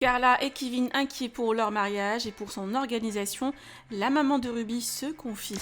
Carla et Kevin inquiets pour leur mariage et pour son organisation, la maman de Ruby se confie.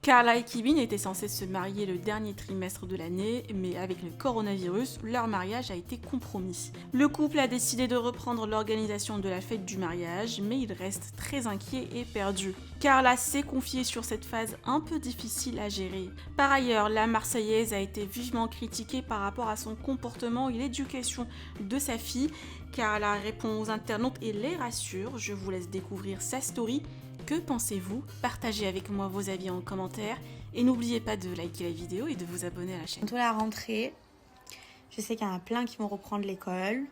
Carla et Kevin étaient censés se marier le dernier trimestre de l'année, mais avec le coronavirus, leur mariage a été compromis. Le couple a décidé de reprendre l'organisation de la fête du mariage, mais il reste très inquiet et perdu. Carla s'est confiée sur cette phase un peu difficile à gérer. Par ailleurs, la Marseillaise a été vivement critiquée par rapport à son comportement et l'éducation de sa fille. Carla répond aux internautes et les rassure. Je vous laisse découvrir sa story. Que pensez-vous? Partagez avec moi vos avis en commentaire et n'oubliez pas de liker la vidéo et de vous abonner à la chaîne. Bientôt la rentrée, je sais qu'il y en a plein qui vont reprendre l'école,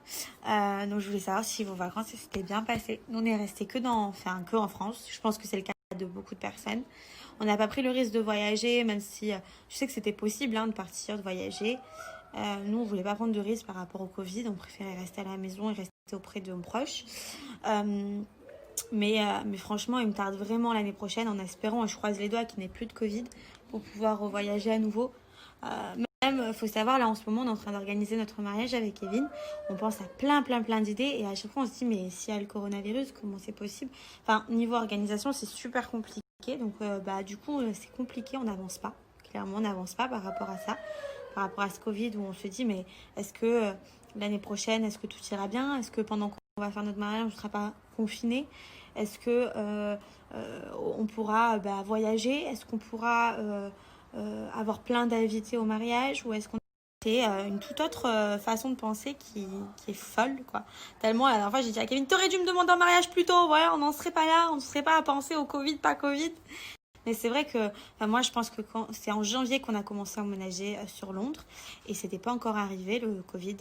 donc je voulais savoir si vos vacances s'étaient bien passées. Nous on est resté que en France, je pense que c'est le cas de beaucoup de personnes. On n'a pas pris le risque de voyager, même si je sais que c'était possible de partir, de voyager. Nous on voulait pas prendre de risque par rapport au Covid, on préférait rester à la maison et rester auprès de nos proches. Mais franchement, il me tarde vraiment l'année prochaine en espérant, je croise les doigts qu'il n'y ait plus de Covid pour pouvoir voyager à nouveau. Même, faut savoir, là en ce moment, on est en train d'organiser notre mariage avec Kevin. On pense à plein d'idées et à chaque fois on se dit, mais s'il y a le coronavirus, comment c'est possible? Enfin, niveau organisation, c'est super compliqué. Donc, du coup, c'est compliqué, on n'avance pas. Clairement, on n'avance pas par rapport à ça, par rapport à ce Covid où on se dit, mais est-ce que l'année prochaine, est-ce que tout ira bien? Est-ce que pendant qu'on va faire notre mariage, on ne sera pas confiné? Est-ce que on pourra voyager? Est-ce qu'on pourra avoir plein d'invités au mariage? Ou est-ce qu'on c'est une toute autre façon de penser qui est folle, quoi. Tellement, la dernière fois, j'ai dit à Kevin, t'aurais dû me demander en mariage plus tôt. Voilà, on n'en serait pas là. On ne serait pas à penser au Covid, pas Covid. Mais c'est vrai que moi, je pense que c'est en janvier qu'on a commencé à emménager sur Londres. Et c'était pas encore arrivé, le Covid,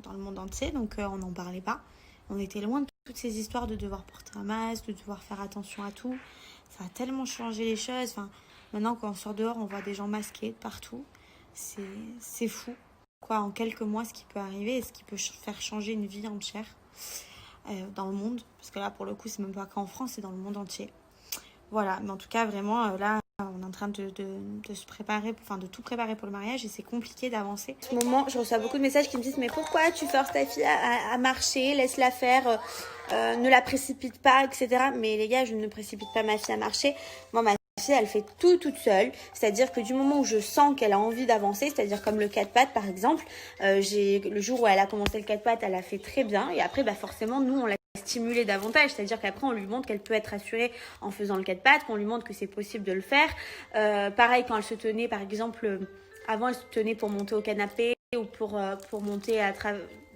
dans le monde entier. Donc, on n'en parlait pas. On était loin de toutes ces histoires de devoir porter un masque, de devoir faire attention à tout. Ça a tellement changé les choses. Enfin, maintenant, quand on sort dehors, on voit des gens masqués de partout. C'est fou, quoi, en quelques mois, ce qui peut arriver et ce qui peut faire changer une vie entière dans le monde. Parce que là, pour le coup, c'est même pas qu'en France, c'est dans le monde entier. Voilà, mais en tout cas, vraiment, là, on est en train de se préparer, enfin de tout préparer pour le mariage et c'est compliqué d'avancer. En ce moment, je reçois beaucoup de messages qui me disent, mais pourquoi tu forces ta fille à marcher, laisse-la faire, ne la précipite pas, etc. Mais les gars, je ne précipite pas ma fille à marcher. Moi, ma fille, elle fait tout toute seule. C'est-à-dire que du moment où je sens qu'elle a envie d'avancer, c'est-à-dire comme le 4x4 par exemple, le jour où elle a commencé le 4x4, elle a fait très bien. Et après, forcément, nous, on l'a stimuler davantage, c'est-à-dire qu'après on lui montre qu'elle peut être assurée en faisant le 4x4, qu'on lui montre que c'est possible de le faire. Pareil quand elle se tenait, par exemple, avant elle se tenait pour monter au canapé ou pour monter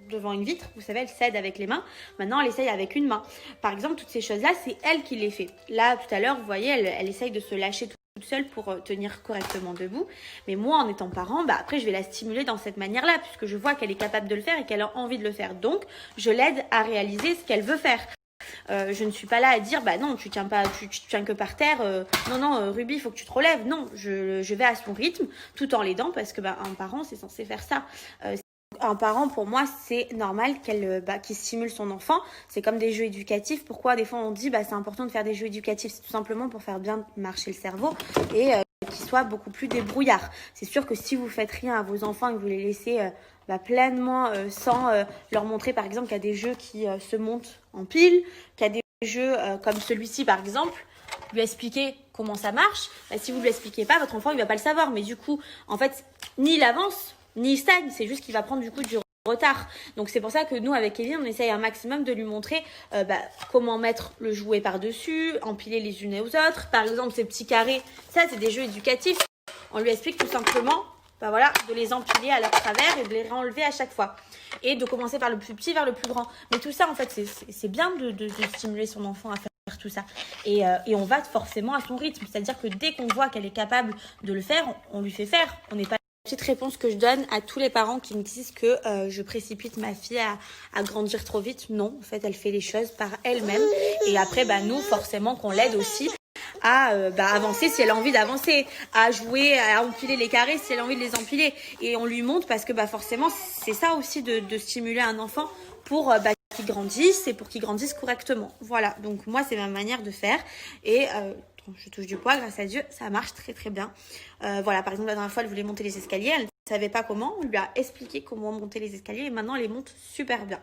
devant une vitre, vous savez, elle s'aide avec les mains. Maintenant, elle essaye avec une main. Par exemple, toutes ces choses-là, c'est elle qui les fait. Là, tout à l'heure, vous voyez, elle essaye de se lâcher toute seule pour tenir correctement debout. Mais moi, en étant parent, après, je vais la stimuler dans cette manière-là, puisque je vois qu'elle est capable de le faire et qu'elle a envie de le faire. Donc, je l'aide à réaliser ce qu'elle veut faire. Je ne suis pas là à dire, non, tu tiens que par terre. Non, Ruby, il faut que tu te relèves. Non, je vais à son rythme, tout en l'aidant, parce que un parent, c'est censé faire ça. Un parent, pour moi, c'est normal qu'il stimule son enfant. C'est comme des jeux éducatifs. Pourquoi des fois on dit c'est important de faire des jeux éducatifs? C'est tout simplement pour faire bien marcher le cerveau et qu'ils soient beaucoup plus débrouillards. C'est sûr que si vous faites rien à vos enfants et que vous les laissez pleinement sans leur montrer par exemple qu'il y a des jeux qui se montent en pile, qu'il y a des jeux comme celui-ci par exemple, lui expliquer comment ça marche. Si vous ne lui expliquez pas, votre enfant il va pas le savoir. Mais du coup, en fait, ni il avance, ni il stagne, c'est juste qu'il va prendre du coup du retard. Donc c'est pour ça que nous avec Kevin on essaye un maximum de lui montrer comment mettre le jouet par-dessus, empiler les unes aux autres. Par exemple ces petits carrés, ça c'est des jeux éducatifs. On lui explique tout simplement de les empiler à leur travers et de les réenlever à chaque fois. Et de commencer par le plus petit vers le plus grand. Mais tout ça en fait c'est bien de stimuler son enfant à faire tout ça. Et on va forcément à son rythme. C'est-à-dire que dès qu'on voit qu'elle est capable de le faire, on lui fait faire. On n'est pas petite réponse que je donne à tous les parents qui me disent que je précipite ma fille à grandir trop vite. Non, en fait, elle fait les choses par elle-même. Et après, nous, forcément, qu'on l'aide aussi à avancer si elle a envie d'avancer, à jouer, à empiler les carrés si elle a envie de les empiler. Et on lui montre parce que forcément, c'est ça aussi de stimuler un enfant pour qu'il grandisse et pour qu'il grandisse correctement. Voilà, donc moi, c'est ma manière de faire. Et je touche du poids, grâce à Dieu, ça marche très très bien. Par exemple, la dernière fois, elle voulait monter les escaliers. savait pas comment, on lui a expliqué comment monter les escaliers et maintenant elle les monte super bien.